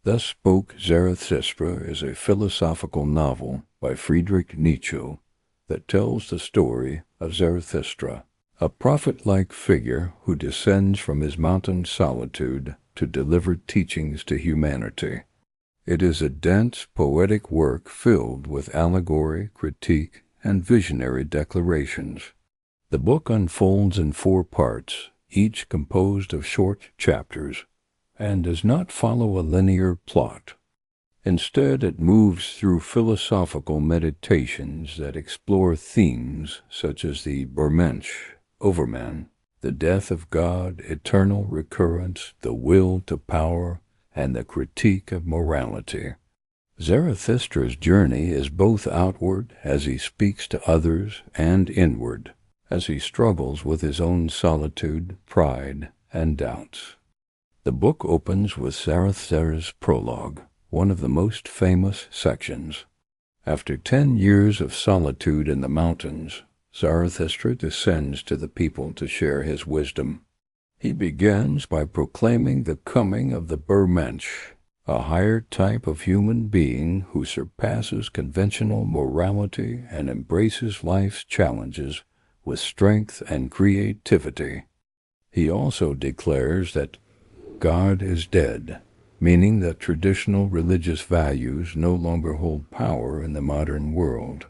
Thus Spoke Zarathustra is a philosophical novel by Friedrich Nietzsche that tells the story of Zarathustra, a prophet-like figure who descends from his mountain solitude to deliver teachings to humanity. It is a dense, poetic work filled with allegory, critique, and visionary declarations. The book unfolds in 4 parts, each composed of short chapters, and does not follow a linear plot. Instead, it moves through philosophical meditations that explore themes such as the Übermensch, Overman, the death of God, eternal recurrence, the will to power, and the critique of morality. Zarathustra's journey is both outward as he speaks to others and inward as he struggles with his own solitude, pride, and doubts. The book opens with Zarathustra's prologue, one of the most famous sections. After 10 years of solitude in the mountains, Zarathustra descends to the people to share his wisdom. He begins by proclaiming the coming of the Übermensch, a higher type of human being who surpasses conventional morality and embraces life's challenges with strength and creativity. He also declares that God is dead, meaning that traditional religious values no longer hold power in the modern world.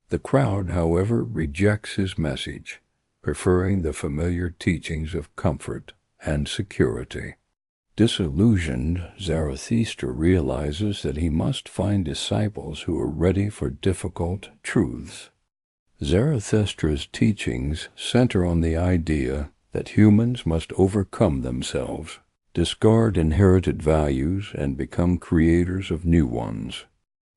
The crowd, however, rejects his message, preferring the familiar teachings of comfort and security. Disillusioned, Zarathustra realizes that he must find disciples who are ready for difficult truths. Zarathustra's teachings center on the idea that humans must overcome themselves, discard inherited values, and become creators of new ones.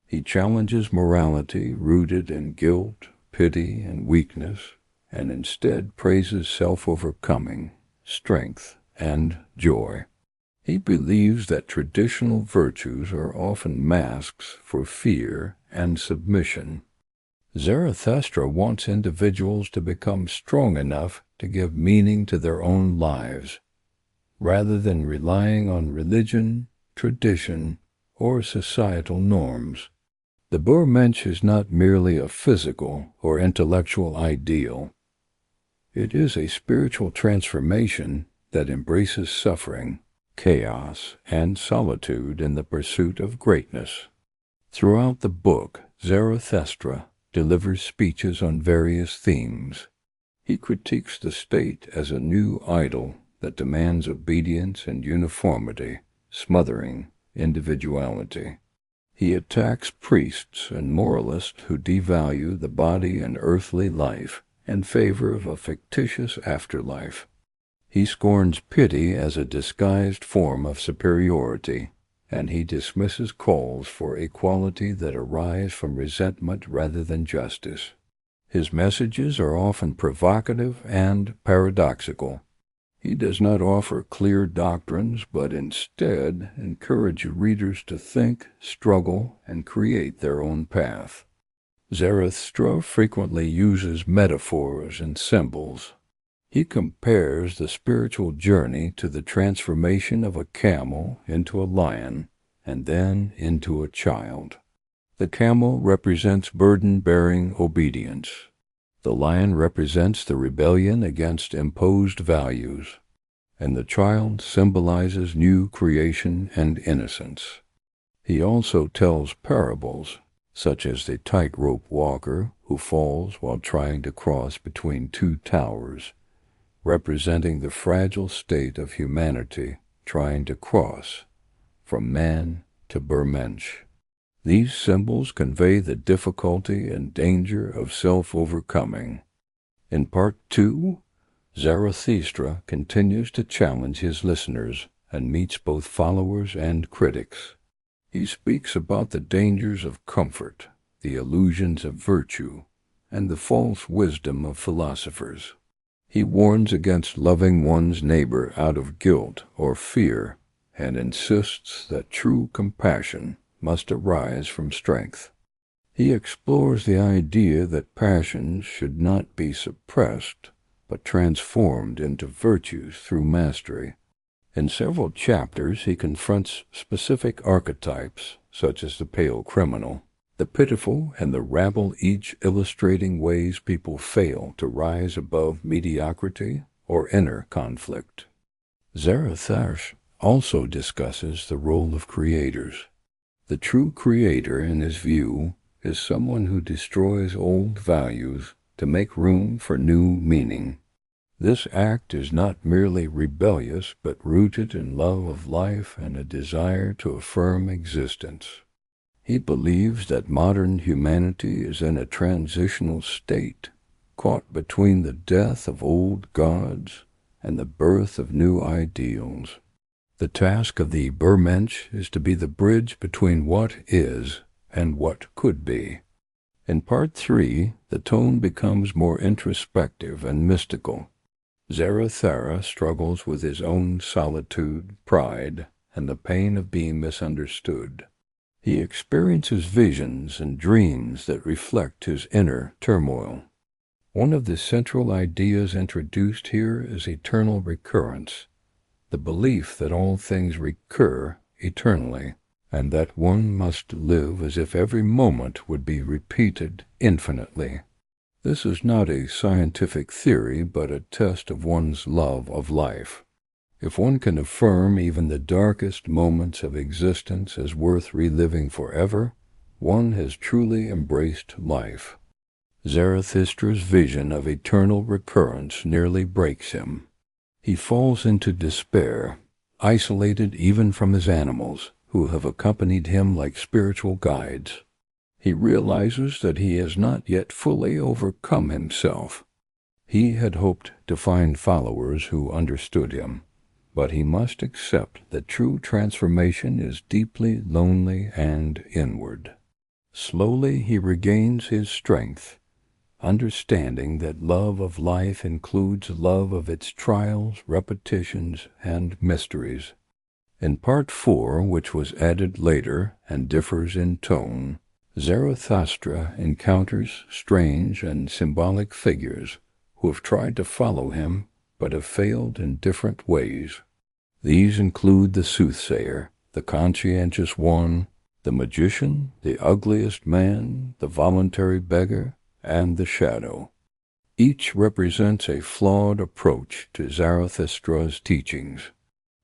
He challenges morality rooted in guilt, pity, and weakness, and instead praises self-overcoming, strength, and joy. He believes that traditional virtues are often masks for fear and submission. Zarathustra wants individuals to become strong enough to give meaning to their own lives, rather than relying on religion, tradition, or societal norms. The Übermensch is not merely a physical or intellectual ideal. It is a spiritual transformation that embraces suffering, chaos, and solitude in the pursuit of greatness. Throughout the book, Zarathustra delivers speeches on various themes. He critiques the state as a new idol that demands obedience and uniformity, smothering individuality. He attacks priests and moralists who devalue the body and earthly life in favor of a fictitious afterlife. He scorns pity as a disguised form of superiority, and he dismisses calls for equality that arise from resentment rather than justice. His messages are often provocative and paradoxical. He does not offer clear doctrines, but instead encourages readers to think, struggle, and create their own path. Zarathustra frequently uses metaphors and symbols. He compares the spiritual journey to the transformation of a camel into a lion, and then into a child. The camel represents burden-bearing obedience. The lion represents the rebellion against imposed values, and the child symbolizes new creation and innocence. He also tells parables, such as the tightrope walker who falls while trying to cross between 2 towers, representing the fragile state of humanity trying to cross from man to Übermensch. These symbols convey the difficulty and danger of self-overcoming. In Part 2, Zarathustra continues to challenge his listeners and meets both followers and critics. He speaks about the dangers of comfort, the illusions of virtue, and the false wisdom of philosophers. He warns against loving one's neighbor out of guilt or fear, and insists that true compassion must arise from strength. He explores the idea that passions should not be suppressed, but transformed into virtues through mastery. In several chapters, he confronts specific archetypes, such as the pale criminal, the pitiful, and the rabble, each illustrating ways people fail to rise above mediocrity or inner conflict. Zarathustra also discusses the role of creators. The true creator, in his view, is someone who destroys old values to make room for new meaning. This act is not merely rebellious, but rooted in love of life and a desire to affirm existence. He believes that modern humanity is in a transitional state, caught between the death of old gods and the birth of new ideals. The task of the Übermensch is to be the bridge between what is and what could be. In Part 3, the tone becomes more introspective and mystical. Zarathustra struggles with his own solitude, pride, and the pain of being misunderstood. He experiences visions and dreams that reflect his inner turmoil. One of the central ideas introduced here is eternal recurrence, the belief that all things recur eternally, and that one must live as if every moment would be repeated infinitely. This is not a scientific theory, but a test of one's love of life. If one can affirm even the darkest moments of existence as worth reliving forever, one has truly embraced life. Zarathustra's vision of eternal recurrence nearly breaks him. He falls into despair, isolated even from his animals, who have accompanied him like spiritual guides. He realizes that he has not yet fully overcome himself. He had hoped to find followers who understood him, but he must accept that true transformation is deeply lonely and inward. Slowly he regains his strength, understanding that love of life includes love of its trials, repetitions, and mysteries. In Part 4, which was added later and differs in tone, Zarathustra encounters strange and symbolic figures who have tried to follow him but have failed in different ways. These include the soothsayer, the conscientious one, the magician, the ugliest man, the voluntary beggar, and the shadow. Each represents a flawed approach to Zarathustra's teachings.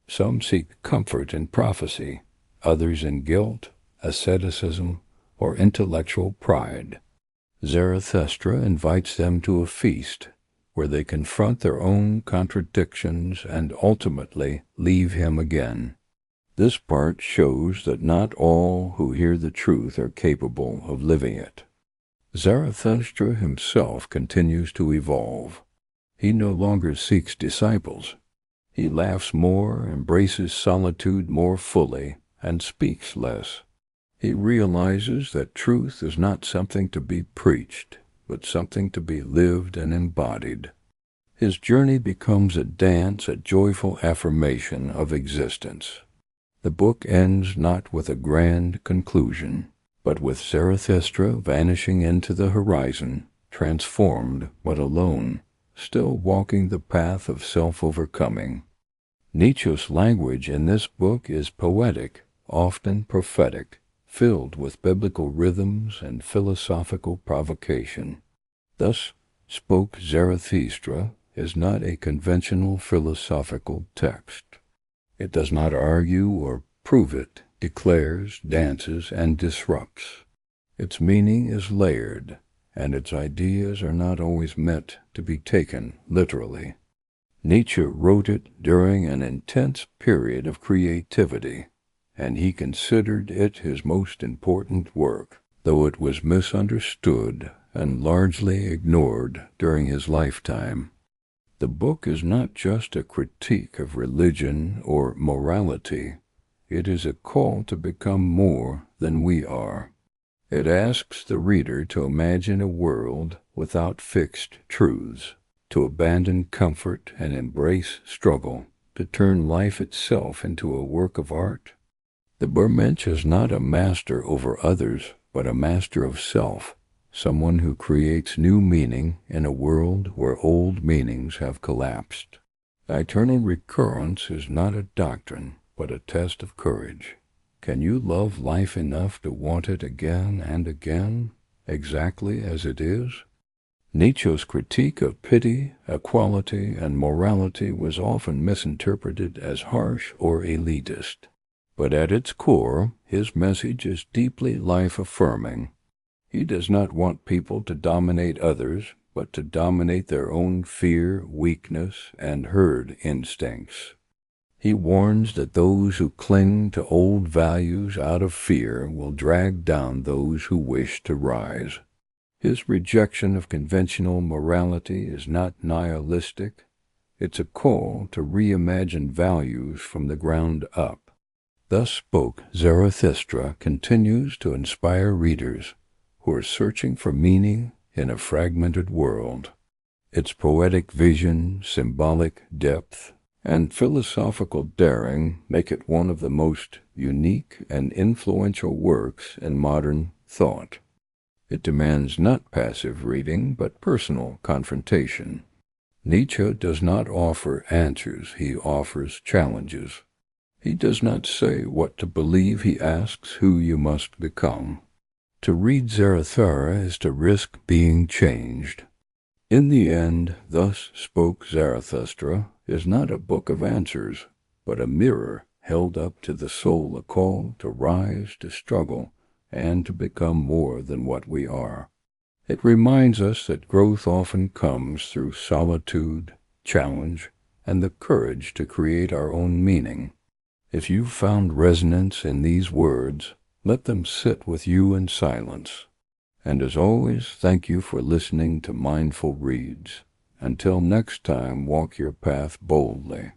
Some seek comfort in prophecy, others in guilt, asceticism, or intellectual pride. Zarathustra invites them to a feast where they confront their own contradictions and ultimately leave him again. This part shows that not all who hear the truth are capable of living it. Zarathustra himself continues to evolve. He no longer seeks disciples. He laughs more, embraces solitude more fully, and speaks less. He realizes that truth is not something to be preached, but something to be lived and embodied. His journey becomes a dance, a joyful affirmation of existence. The book ends not with a grand conclusion, but with Zarathustra vanishing into the horizon, transformed but alone, still walking the path of self-overcoming. Nietzsche's language in this book is poetic, often prophetic, filled with biblical rhythms and philosophical provocation. Thus Spoke Zarathustra is not a conventional philosophical text. It does not argue or prove it, declares, dances, and disrupts. Its meaning is layered, and its ideas are not always meant to be taken literally. Nietzsche wrote it during an intense period of creativity, and he considered it his most important work, though it was misunderstood and largely ignored during his lifetime. The book is not just a critique of religion or morality. It is a call to become more than we are. It asks the reader to imagine a world without fixed truths, to abandon comfort and embrace struggle, to turn life itself into a work of art. The Übermensch is not a master over others, but a master of self, someone who creates new meaning in a world where old meanings have collapsed. Eternal recurrence is not a doctrine, but a test of courage. Can you love life enough to want it again and again, exactly as it is? Nietzsche's critique of pity, equality, and morality was often misinterpreted as harsh or elitist. But at its core, his message is deeply life-affirming. He does not want people to dominate others, but to dominate their own fear, weakness, and herd instincts. He warns that those who cling to old values out of fear will drag down those who wish to rise. His rejection of conventional morality is not nihilistic. It's a call to reimagine values from the ground up. Thus Spoke Zarathustra continues to inspire readers who are searching for meaning in a fragmented world. Its poetic vision, symbolic depth, and philosophical daring make it one of the most unique and influential works in modern thought. It demands not passive reading, but personal confrontation. Nietzsche does not offer answers, he offers challenges. He does not say what to believe, he asks who you must become. To read Zarathustra is to risk being changed. In the end, Thus Spoke Zarathustra is not a book of answers, but a mirror held up to the soul, a call to rise, to struggle, and to become more than what we are. It reminds us that growth often comes through solitude, challenge, and the courage to create our own meaning. If you've found resonance in these words, let them sit with you in silence. And as always, thank you for listening to Mindful Reads. Until next time, walk your path boldly.